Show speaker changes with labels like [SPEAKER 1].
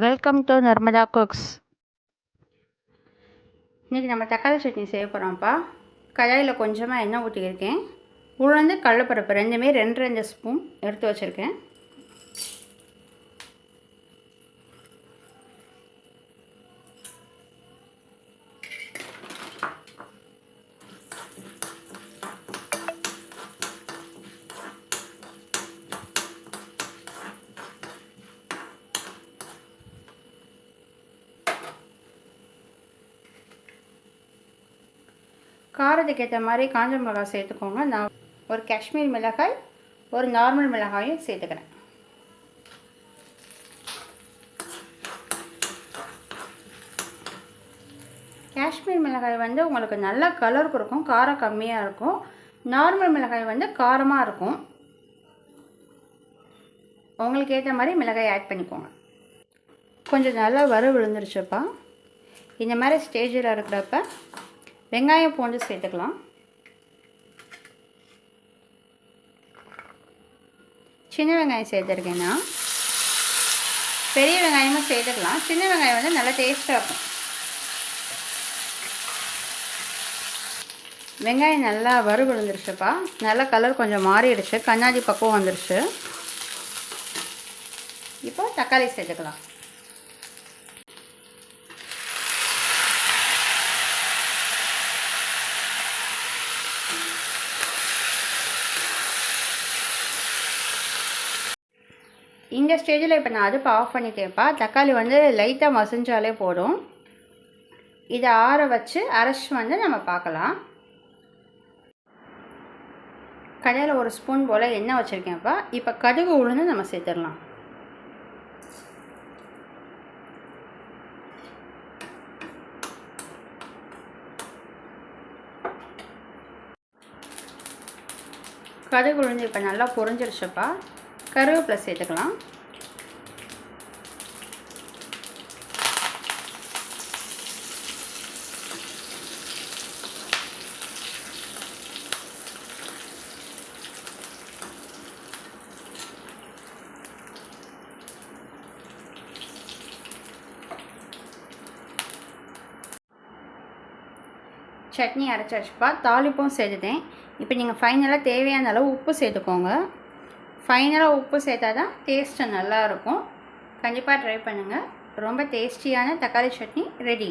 [SPEAKER 1] Welcome to Narmada cooks. இன்றைக்கி நம்ம தக்காளி சட்னி செய்ய போகிறோம்ப்பா. கடாயில் கொஞ்சமாக எண்ணெய் ஊற்றியிருக்கேன். உளுந்து கடலைப்பருப்பு ரெண்டுமே 2 ஸ்பூன் எடுத்து வச்சுருக்கேன். காரத்துக்கு ஏற்ற மாதிரி காஞ்ச மிளகாய் சேர்த்துக்கோங்க. நான் ஒரு காஷ்மீர் மிளகாய், ஒரு நார்மல் மிளகாயும் சேர்த்துக்கிறேன். காஷ்மீர் மிளகாய் வந்து உங்களுக்கு நல்ல கலர் கொடுக்கும், காரம் கம்மியாக இருக்கும். நார்மல் மிளகாய் வந்து காரமாக இருக்கும். உங்களுக்கு ஏற்ற மாதிரி மிளகாய் ஆட் பண்ணிக்கோங்க. கொஞ்சம் நல்லா விழுந்துருச்சுப்பா. இந்த மாதிரி ஸ்டேஜில் இருக்கிறப்ப வெங்காயம் பூண்டு சேர்த்துக்கலாம். சின்ன வெங்காயம் சேர்த்துருக்கேன்னா, பெரிய வெங்காயமும் சேர்த்துக்கலாம். சின்ன வெங்காயம் வந்து நல்லா டேஸ்ட்டாக இருக்கும். வெங்காயம் நல்லா விழுந்துருச்சுப்பா. நல்லா கலர் கொஞ்சம் மாறிடுச்சு, கண்ணாடி பக்கம் வந்துருச்சு. இப்போ தக்காளி சேர்த்துக்கலாம். இந்த ஸ்டேஜில் இப்போ நான் அடுப்பு ஆஃப் பண்ணிட்டேன்ப்பா. தக்காளி வந்து லைட்டாக மசிஞ்சாலே போதும். இதை ஆற வச்சு அரைச்சி வந்து நம்ம பார்க்கலாம். கடையில் 1 ஸ்பூன் போல் எண்ணெய் வச்சுருக்கேன்ப்பா. இப்போ கடுகு உளுந்து நம்ம சேர்த்துடலாம். கடுகு உளுந்து இப்போ நல்லா பொரிஞ்சிருச்சுப்பா. கருவேப்பிலை சேர்த்துக்கலாம். சட்னி அரைச்சாச்சுப்பா. தாளிப்பும் சேர்த்துட்டேன். இப்போ நீங்கள் ஃபைனலாக தேவையான அளவு உப்பு சேர்த்துக்கோங்க. ஃபைனலாக உப்பு சேர்த்தா தான் டேஸ்ட்டு நல்லாயிருக்கும். கண்டிப்பாக ட்ரை பண்ணுங்கள். ரொம்ப டேஸ்டியான தக்காளி சட்னி ரெடி.